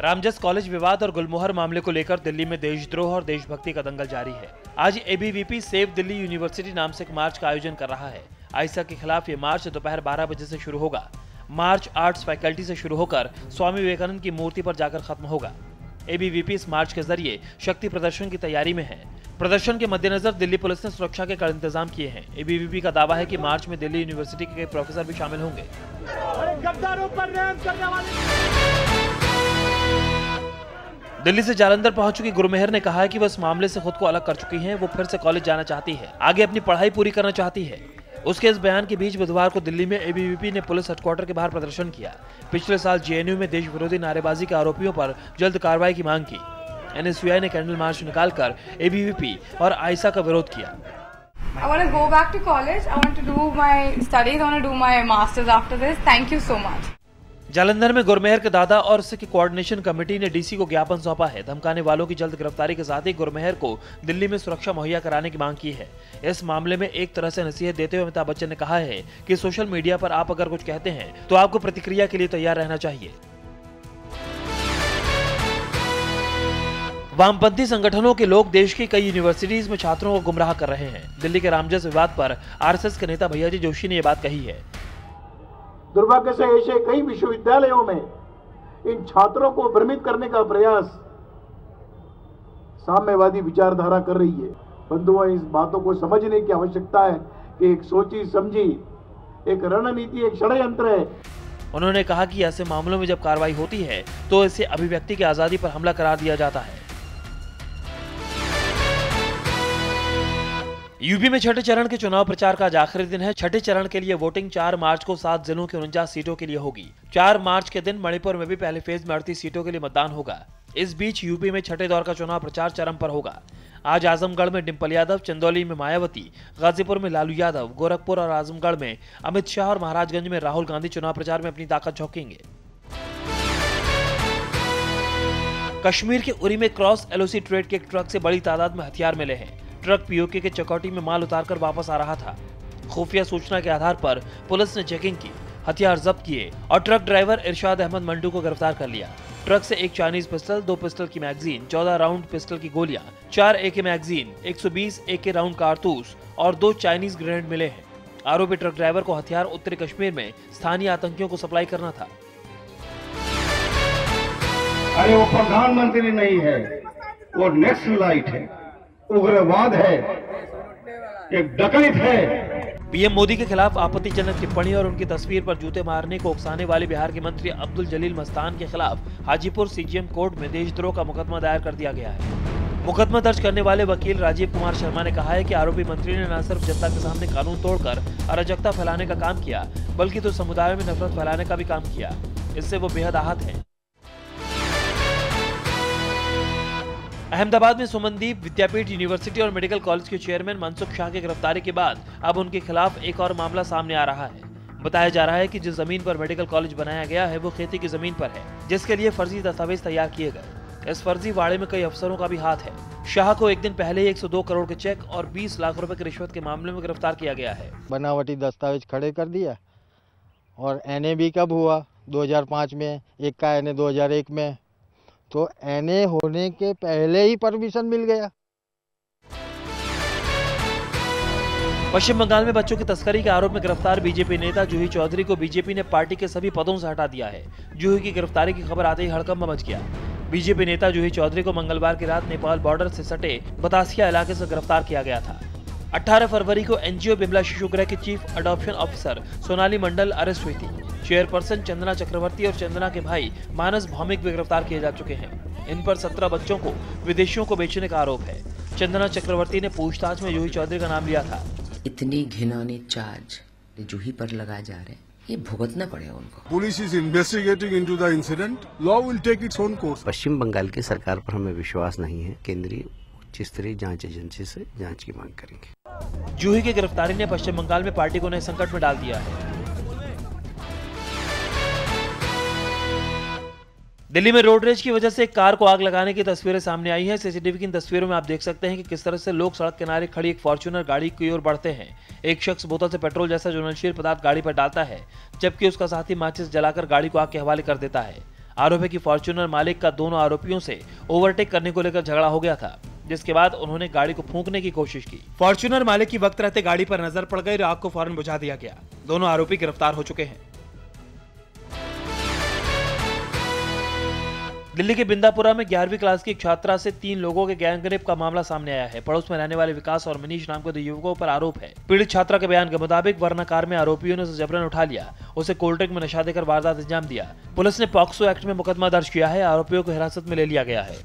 Ramjas college विवाद और गुलमोहर मामले को लेकर दिल्ली में देशद्रोह और देशभक्ति का दंगल जारी है। आज एबीवीपी सेव दिल्ली यूनिवर्सिटी नाम से एक मार्च का आयोजन कर रहा है। आयसा के खिलाफ ये मार्च दोपहर 12 बजे से शुरू होगा। मार्च आर्ट्स फैकल्टी से शुरू होकर स्वामी विवेकानंद की मूर्ति पर जाकर खत्म होगा। एबीवीपी इस मार्च के जरिए शक्ति प्रदर्शन की तैयारी में है। प्रदर्शन के मद्देनजर दिल्ली पुलिस ने सुरक्षा के कड़े इंतजाम किए हैं। एबीवीपी का दावा है कि मार्च में दिल्ली यूनिवर्सिटी के कई प्रोफेसर भी शामिल होंगे। दिल्ली से जालंधर पहुंच चुकी गुरमेहर ने कहा है कि वह इस मामले से खुद को अलग कर चुकी हैं। वो फिर से कॉलेज जाना चाहती है, आगे अपनी पढ़ाई पूरी करना चाहती है। उसके इस बयान के बीच बुधवार को दिल्ली में एबीवीपी ने पुलिस हेडक्वार्टर के बाहर प्रदर्शन किया। पिछले साल जेएनयू में देश विरोधी नारेबाजी के आरोपियों पर जल्द कार्रवाई की मांग की। एनएसयूआई ने कैंडल मार्च निकालकर एबीवीपी और आयसा का विरोध किया। I want to go back to college. I want to do my studies. I want to do my masters after this. Thank you so much. Jalandhar में गुरमेहर के दादा और उसकी कोऑर्डिनेशन कमेटी ने डीसी को ज्ञापन सौंपा है। धमकाने वालों की जल्द गिरफ्तारी के साथ ही गुरमेहर को दिल्ली में सुरक्षा मुहैया कराने की मांग की है। इस मामले में एक तरह से नसीहत देते हुए अमिताभ बच्चन ने कहा है कि सोशल मीडिया पर आप अगर कुछ कहते हैं तो आपको प्रतिक्रिया के लिए तैयार रहना चाहिए। वामपंथी संगठनों के लोग देश की कई यूनिवर्सिटीज में छात्रों को गुमराह कर रहे हैं। दिल्ली के रामजस विवाद पर आरएसएस के नेता भैयाजी जोशी ने यह बात कही है। दुर्भाग्य से ऐसे कई विश्वविद्यालयों में इन छात्रों को भ्रमित करने का प्रयास साम्यवादी विचारधारा कर रही है। बंधुओं, इस बातों को समझने की आवश्यकता है कि एक सोची समझी एक रणनीति, एक षड्यंत्र है। उन्होंने कहा कि ऐसे मामलों में जब कार्रवाई होती है तो इसे अभिव्यक्ति की आजादी पर हमला करार दिया जाता है। यूपी में छठे चरण के चुनाव प्रचार का आज आखिरी दिन है। छठे चरण के लिए वोटिंग 4 मार्च को 7 जिलों की 49 सीटों के लिए होगी। 4 मार्च के दिन मणिपुर में भी पहले फेज में 38 सीटों के लिए मतदान होगा। इस बीच यूपी में छठे दौर का चुनाव प्रचार चरम पर होगा। आज आजमगढ़ में डिम्पल यादव, चंदौली में मायावती, गाजीपुर में लालू यादव, गोरखपुर और आजमगढ़ में अमित शाह और महाराजगंज में राहुल गांधी चुनाव प्रचार में अपनी ताकत झोंकेंगे। कश्मीर के उरी में क्रॉस एलओसी ट्रेड के एक ट्रक से बड़ी तादाद में हथियार मिले हैं। ट्रक पीओके के चकौटी में माल उतारकर वापस आ रहा था। खुफिया सूचना के आधार पर पुलिस ने चेकिंग की, हथियार जब्त किए और ट्रक ड्राइवर इरशाद अहमद मंडू को गिरफ्तार कर लिया। ट्रक से एक चाइनीज पिस्टल, 2 पिस्टल की मैगजीन, 14 राउंड पिस्टल की गोलियां, 4 एके मैगजीन, 120 एके राउंड कारतूस और 2 चाइनीज ग्रेनेड मिले हैं। आरोपी ट्रक ड्राइवर को हथियार उत्तरी कश्मीर में स्थानीय आतंकियों को सप्लाई करना था। अरे वो प्रधानमंत्री नहीं है, वो नक्सलाइट है, उग्रवाद है, एक डकैत है। पीएम मोदी के खिलाफ आपत्तिजनक टिप्पणी और उनकी तस्वीर पर जूते मारने को उकसाने वाले बिहार के मंत्री अब्दुल जलील मस्तान के खिलाफ हाजीपुर सीजीएम कोर्ट में देशद्रोह का मुकदमा दायर कर दिया गया है। मुकदमा दर्ज करने वाले वकील राजीव कुमार शर्मा ने कहा है कि आरोपी मंत्री ने न सिर्फ जनता के सामने कानून तोड़कर अराजकता फैलाने का काम किया, बल्कि तो समुदाय में नफरत फैलाने का भी काम किया। इससे वो बेहद आहत है। अहमदाबाद में सुमनदीप विद्यापीठ यूनिवर्सिटी और मेडिकल कॉलेज के चेयरमैन मनसुख शाह की गिरफ्तारी के बाद अब उनके खिलाफ एक और मामला सामने आ रहा है। बताया जा रहा है कि जिस जमीन पर मेडिकल कॉलेज बनाया गया है वो खेती की जमीन पर है, जिसके लिए फर्जी दस्तावेज तैयार किए गए। इस फर्जी वाड़े में कई अफसरों का भी हाथ है। शाह को एक दिन पहले 102 करोड़ के चेक और 20 लाख रुपए की रिश्वत के मामले में गिरफ्तार किया गया है। बनावटी दस्तावेज खड़े कर दिया और एनए भी कब हुआ? 2005 में, एक का एनए 2001 में, तो एनए होने के पहले ही परमिशन मिल गया। पश्चिम बंगाल में बच्चों की तस्करी के आरोप में गिरफ्तार बीजेपी नेता जूही चौधरी को बीजेपी ने पार्टी के सभी पदों से हटा दिया है। जूही की गिरफ्तारी की खबर आते ही हड़कंप मच गया। बीजेपी नेता जूही चौधरी को मंगलवार की रात नेपाल बॉर्डर से सटे बतासिया इलाके से गिरफ्तार किया गया था। 18 फरवरी को एनजीओ बिमला शिशु गृह की चीफ अडॉप्शन ऑफिसर सोनाली मंडल अरेस्ट हुई थी। चेयरपर्सन चंदना चक्रवर्ती और चंदना के भाई मानस भौमिक भी गिरफ्तार किए जा चुके हैं। इन पर 17 बच्चों को विदेशियों को बेचने का आरोप है। चंदना चक्रवर्ती ने पूछताछ में जूही चौधरी का नाम लिया था। इतनी घिनौनी चार्ज जूही पर लगाए जा रहे हैं, ये भुगतना पड़ेगा उनको। Police is investigating into the incident, law will take its own course. Paschim Bengal की सरकार पर हमें विश्वास नहीं है। केंद्रीय उच्च स्तरीय जांच एजेंसी से जांच की मांग करेंगे। जूही की गिरफ्तारी ने पश्चिम बंगाल में पार्टी को नए संकट में डाल दिया है। दिल्ली में रोड रेज की वजह से एक कार को आग लगाने की तस्वीरें सामने आई हैं। सीसीटीवी की इन तस्वीरों में आप देख सकते हैं कि किस तरह से लोग सड़क किनारे खड़ी एक फॉर्च्यूनर गाड़ी की ओर बढ़ते हैं। एक शख्स बोतल से पेट्रोल जैसा ज्वलनशील पदार्थ गाड़ी पर डालता है, जबकि उसका साथी माचिस जलाकर गाड़ी को आग के हवाले कर देता है। आरोप है कि फॉर्च्यूनर मालिक का दोनों आरोपियों से ओवरटेक करने को लेकर झगड़ा हो गया था, जिसके बाद उन्होंने गाड़ी को फूंकने की कोशिश की। फॉर्च्यूनर मालिक की वक्त रहते गाड़ी पर नजर पड़ गई और आग को फौरन बुझा दिया गया। दोनों आरोपी गिरफ्तार हो चुके हैं। दिल्ली के बिंदापुरा में 11वीं क्लास की एक छात्रा से 3 लोगों के गैंगरेप का मामला सामने आया है। पड़ोस में रहने वाले विकास और मनीष नाम के 2 युवकों पर आरोप है। पीड़ित छात्रा के बयान के मुताबिक वरना कार में आरोपियों ने उसे जबरन उठा लिया, उसे कोल्ड ड्रिंक में नशा देकर वारदात अंजाम दिया। पुलिस ने पॉक्सो एक्ट में मुकदमा दर्ज किया है। आरोपियों को हिरासत में ले लिया गया है।